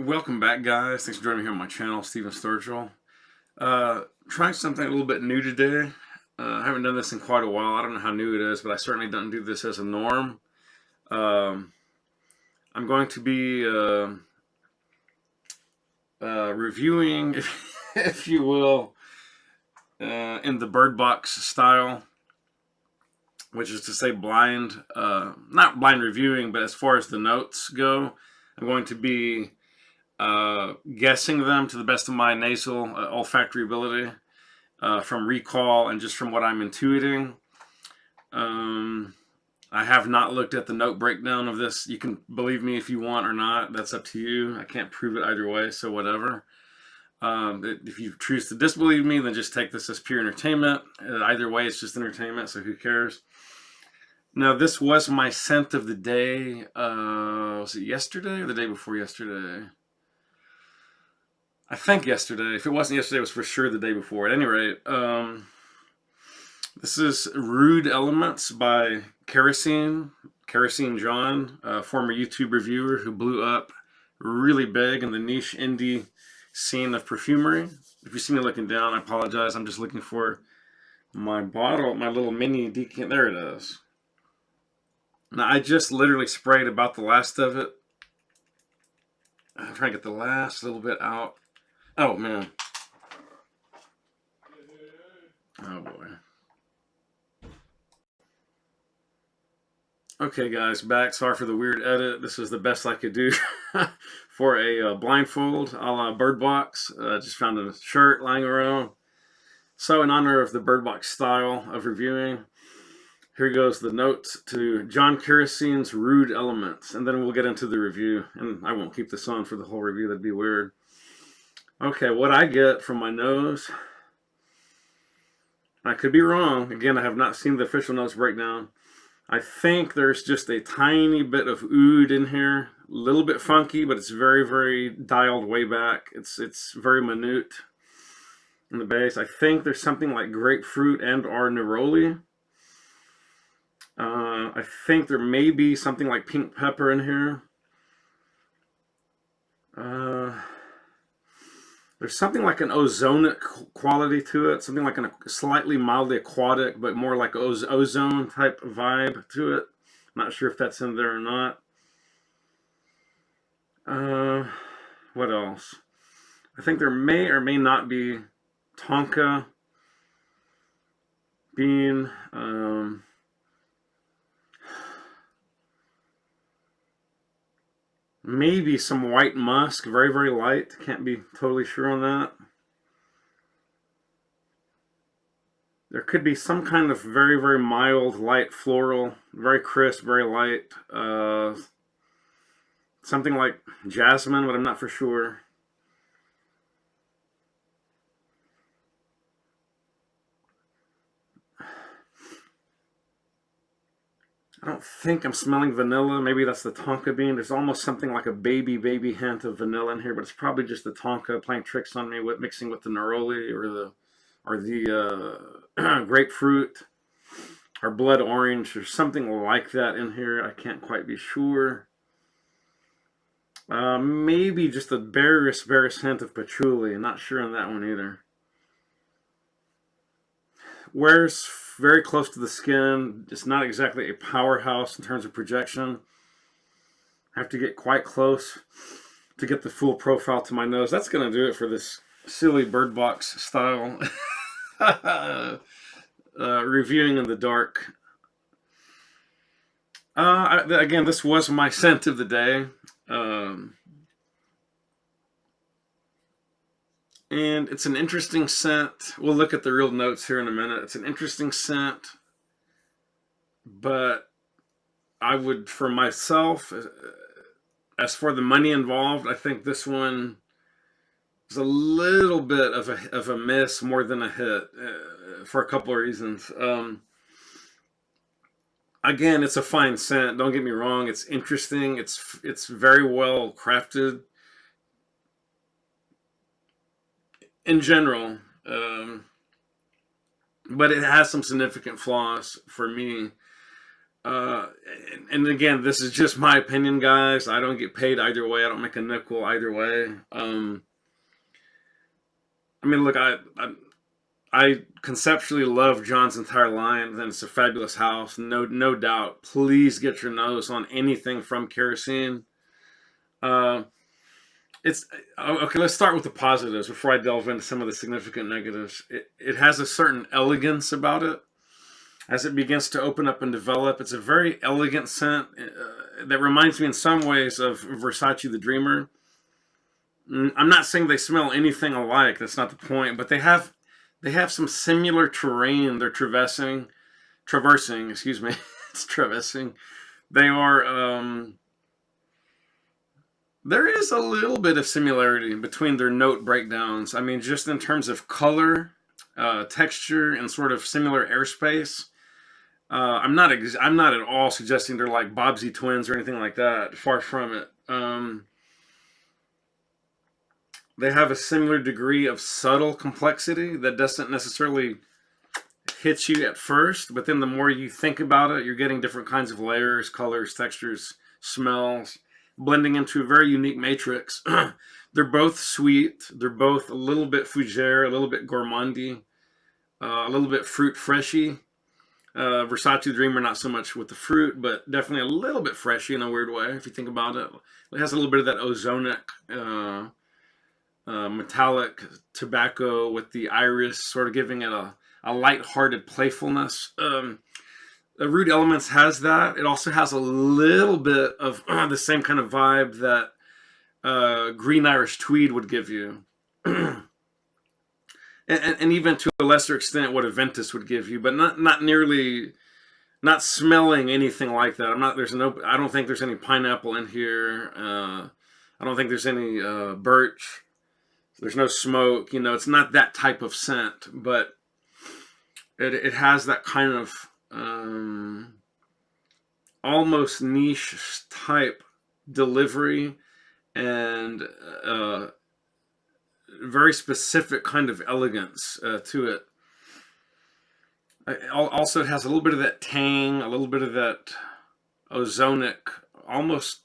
Welcome back, guys. Thanks for joining me here on my channel, Stephen Sturgill. Trying something a little bit new today. I haven't done this in quite a while. I don't know how new it is, but I certainly don't do this as a norm. I'm going to be reviewing, if you will, in the Bird Box style, which is to say not blind reviewing, but as far as the notes go, I'm going to be guessing them to the best of my nasal olfactory ability from recall and just from what I'm intuiting. I have not looked at the note breakdown of this. You can believe me if you want or not. That's up to you. I can't prove it either way, so whatever. If you choose to disbelieve me, then just take this as pure entertainment. Either way, it's just entertainment, so who cares? Now, this was my scent of the day. Was it yesterday or the day before yesterday? I think yesterday. If it wasn't yesterday, it was for sure the day before. At any rate, this is Rude Elements by Kerosene John, a former YouTube reviewer who blew up really big in the niche indie scene of perfumery. If you see me looking down, I apologize. I'm just looking for my bottle, my little mini decant. There it is. Now, I just literally sprayed about the last of it. I'm trying to get the last little bit out. Oh, man. Oh, boy. Okay, guys, back. Sorry for the weird edit. This is the best I could do for a blindfold a la Bird Box. Just found a shirt lying around. So in honor of the Bird Box style of reviewing, here goes the notes to John Kerosene's Rude Elements. And then we'll get into the review. And I won't keep this on for the whole review. That'd be weird. Okay, what I get from my nose, I could be wrong. Again, I have not seen the official notes breakdown. I think there's just a tiny bit of oud in here. A little bit funky, but it's very, very dialed way back. It's very minute in the base. I think there's something like grapefruit and or neroli. I think there may be something like pink pepper in here. There's something like an ozonic quality to it, something like a slightly mildly aquatic, but more like ozone type vibe to it. Not sure if that's in there or not. What else? I think there may or may not be tonka bean. Maybe some white musk, very, very light. Can't be totally sure on that. There could be some kind of very, very mild, light floral, very crisp, very light. Something like jasmine, but I'm not for sure. I don't think I'm smelling vanilla. Maybe that's the tonka bean. There's almost something like a baby hint of vanilla in here, but it's probably just the tonka playing tricks on me with mixing with the neroli or the grapefruit or blood orange or something like that in here. I can't quite be sure. Maybe just a barest hint of patchouli. Not sure on that one either. Wears very close to the skin. It's not exactly a powerhouse in terms of projection. I have to get quite close to get the full profile to my nose. That's going to do it for this silly Bird Box style reviewing in the dark. Again, this was my scent of the day. And it's an interesting scent. We'll look at the real notes here in a minute. It's an interesting scent, but I would, for myself, as for the money involved, I think this one is a little bit of a miss more than a hit for a couple of reasons. Again, it's a fine scent. Don't get me wrong. It's interesting. It's very well crafted. In general, but it has some significant flaws for me. Uh, and again, this is just my opinion, guys. I don't get paid either way. I don't make a nickel either way. I mean, look, I conceptually love John's entire line, and it's a fabulous house, no doubt. Please get your nose on anything from Kerosene. Uh, it's okay. Let's start with the positives before I delve into some of the significant negatives. It has a certain elegance about it as it begins to open up and develop. It's a very elegant scent that reminds me in some ways of Versace the Dreamer. I'm not saying they smell anything alike. That's not the point. But they have some similar terrain they're traversing. Excuse me, it's traversing. They are. There is a little bit of similarity between their note breakdowns. I mean, just in terms of color, texture, and sort of similar airspace. I'm not at all suggesting they're like Bobsy twins or anything like that. Far from it. They have a similar degree of subtle complexity that doesn't necessarily hit you at first, but then the more you think about it, you're getting different kinds of layers, colors, textures, smells, blending into a very unique matrix. They're both sweet. They're both a little bit fougere, a little bit gourmandy, a little bit fruit freshy. Versace Dreamer, not so much with the fruit, but definitely a little bit freshy in a weird way, if you think about it. It has a little bit of that ozonic, metallic tobacco with the iris, sort of giving it a light-hearted playfulness. The Root Elements has that. It also has a little bit of the same kind of vibe that Green Irish Tweed would give you. And even to a lesser extent what Aventus would give you, but not nearly, not smelling anything like that. I don't think there's any pineapple in here. I don't think there's any birch. There's no smoke. It's not that type of scent, but it has that kind of almost niche type delivery and very specific kind of elegance to it. Also, it has a little bit of that tang, a little bit of that ozonic, almost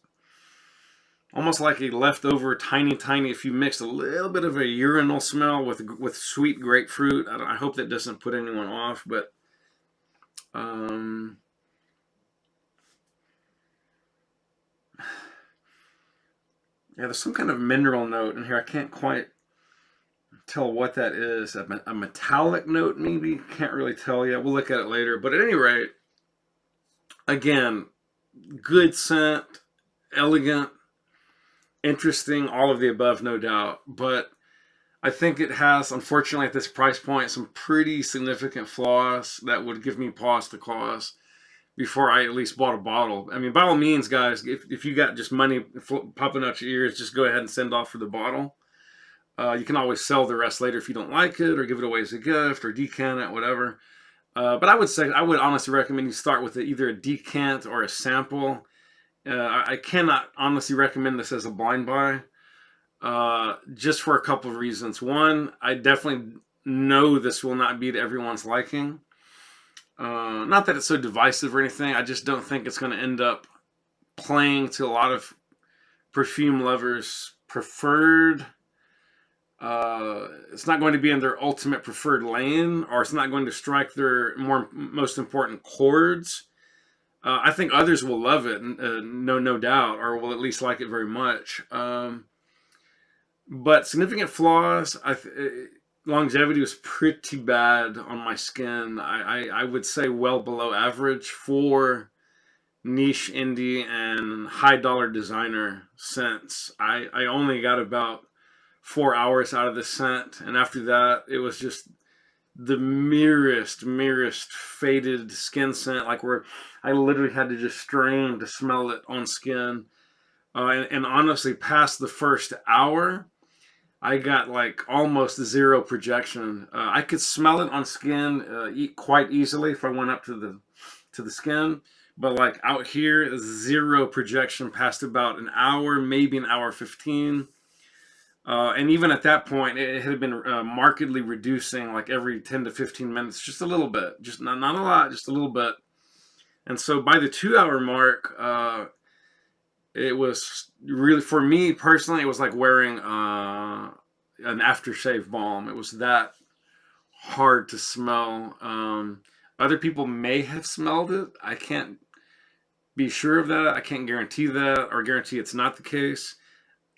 like a leftover tiny. If you mix a little bit of a urinal smell with sweet grapefruit, I hope that doesn't put anyone off, but yeah, there's some kind of mineral note in here. I can't quite tell what that is. A metallic note, maybe? Can't really tell yet. We'll look at it later. But at any rate, again, good scent, elegant, interesting, all of the above, no doubt. But I think it has, unfortunately, at this price point, some pretty significant flaws that would give me pause to cause before I at least bought a bottle. I mean, by all means, guys, if you got just money popping out your ears, just go ahead and send off for the bottle. You can always sell the rest later if you don't like it, or give it away as a gift, or decant it, whatever. But I would honestly recommend you start with either a decant or a sample. I cannot honestly recommend this as a blind buy, just for a couple of reasons. One, I definitely know this will not be to everyone's liking. Not that it's so divisive or anything. I just don't think it's going to end up playing to a lot of perfume lovers' preferred. It's not going to be in their ultimate preferred lane, or it's not going to strike their most important chords. I think others will love it, no doubt, or will at least like it very much. But significant flaws. Longevity was pretty bad on my skin. I would say well below average for niche indie and high dollar designer scents. I only got about 4 hours out of the scent, and after that it was just the merest faded skin scent, like where I literally had to just strain to smell it on skin. And honestly, past the first hour, I got like almost zero projection. I could smell it on skin quite easily if I went up to the skin, but like out here, zero projection past about an hour, maybe an hour 15. And even at that point, it had been markedly reducing, like every 10 to 15 minutes, just a little bit, just not a lot, just a little bit. And so by the 2 hour mark, it was really, for me personally, it was like wearing an aftershave balm. It was that hard to smell. Other people may have smelled it. I can't be sure of that. I can't guarantee that, or guarantee it's not the case.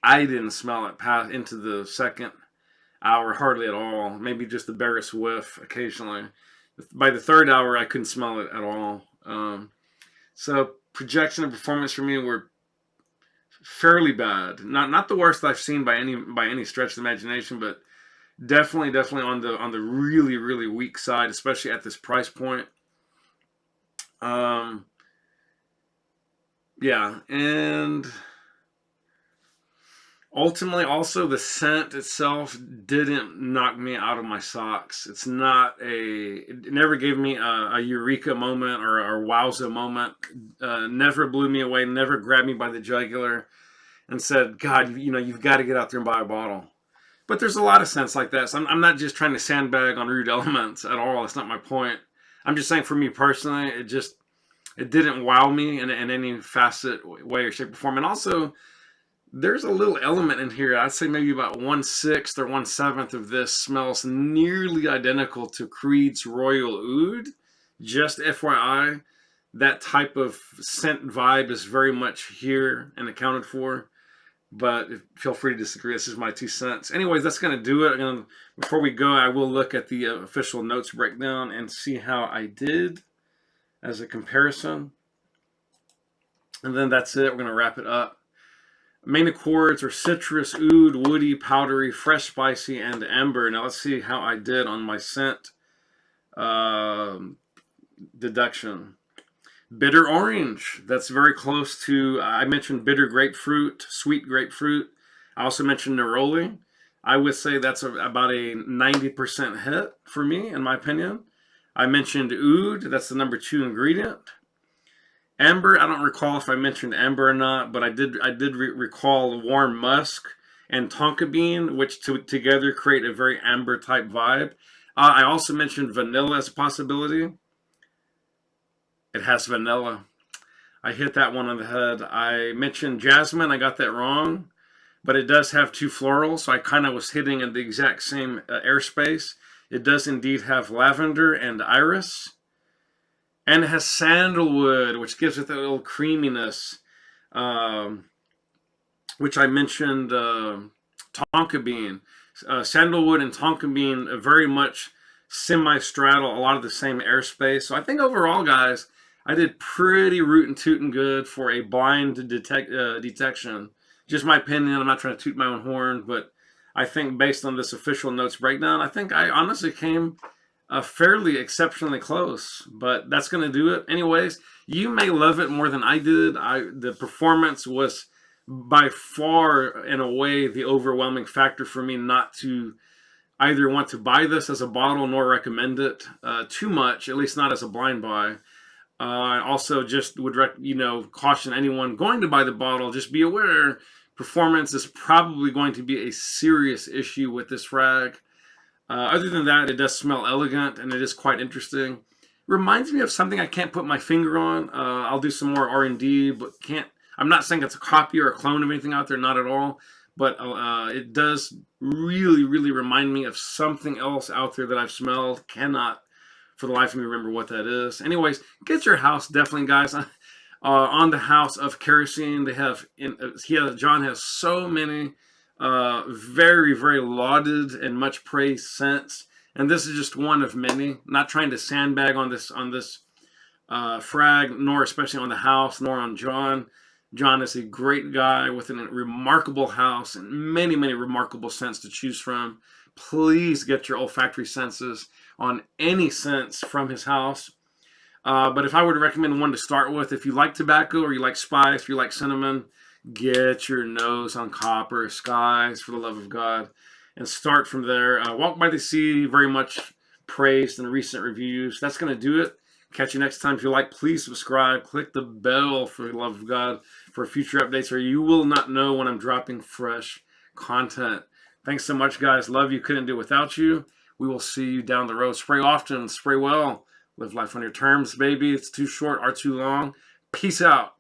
I didn't smell it past into the second hour hardly at all. Maybe just the barest whiff occasionally. By the third hour, I couldn't smell it at all. So projection and performance for me were fairly bad. Not the worst I've seen by any stretch of the imagination, but definitely on the really weak side, especially at this price point. Yeah, and ultimately, also the scent itself didn't knock me out of my socks. It never gave me a eureka moment or a wowza moment. Never blew me away. Never grabbed me by the jugular and said, "God, you've got to get out there and buy a bottle." But there's a lot of scents like that. So I'm not just trying to sandbag on Rude Elements at all. That's not my point. I'm just saying, for me personally, it didn't wow me in any facet, way, or shape, or form. And also, there's a little element in here. I'd say maybe about 1/6 or 1/7 of this smells nearly identical to Creed's Royal Oud. Just FYI, that type of scent vibe is very much here and accounted for. But feel free to disagree. This is my 2 cents. Anyways, that's going to do it. Before we go, I will look at the official notes breakdown and see how I did as a comparison. And then that's it. We're going to wrap it up. Main accords are citrus, oud, woody, powdery, fresh, spicy, and amber. Now let's see how I did on my scent deduction. Bitter orange. That's very close to, I mentioned bitter grapefruit, sweet grapefruit. I also mentioned neroli. I would say that's about a 90% hit for me, in my opinion. I mentioned oud. That's the number 2 ingredient. Amber, I don't recall if I mentioned amber or not, but I did recall warm musk and tonka bean, which together create a very amber type vibe. I also mentioned vanilla as a possibility. It has vanilla. I hit that one on the head. I mentioned jasmine. I got that wrong, but it does have 2 florals, so I kind of was hitting in the exact same airspace. It does indeed have lavender and iris. And it has sandalwood, which gives it that little creaminess, which I mentioned tonka bean. Sandalwood and tonka bean very much semi-straddle a lot of the same airspace. So I think overall, guys, I did pretty rootin' tootin' good for a blind detection. Just my opinion. I'm not trying to toot my own horn, but I think based on this official notes breakdown, I think I honestly came fairly exceptionally close. But that's going to do it. Anyways, you may love it more than I did. The performance was by far and away the overwhelming factor for me not to either want to buy this as a bottle nor recommend it too much, at least not as a blind buy. I also just would caution anyone going to buy the bottle, just be aware performance is probably going to be a serious issue with this frag. Other than that, it does smell elegant and it is quite interesting. Reminds me of something I can't put my finger on. I'll do some more R&D, but I'm not saying it's a copy or a clone of anything out there, not at all. But it does really remind me of something else out there that I've smelled. Cannot for the life of me remember what that is. Anyways, get your house, definitely, guys. On the house of Kerosene, John has so many very lauded and much praised scents, and this is just one of many. Not trying to sandbag on this frag, nor especially on the house, nor on John. John is a great guy with a remarkable house and many remarkable scents to choose from. Please get your olfactory senses on any scents from his house. But if I were to recommend one to start with, if you like tobacco or you like spice, if you like cinnamon, get your nose on copper skies, for the love of God, and start from there. Walk by the Sea, very much praised in recent reviews. That's going to do it. Catch you next time. If you like, please subscribe. Click the bell, for the love of God, for future updates, or you will not know when I'm dropping fresh content. Thanks so much, guys. Love you. Couldn't do it without you. We will see you down the road. Spray often. Spray well. Live life on your terms, baby. It's too short or too long. Peace out.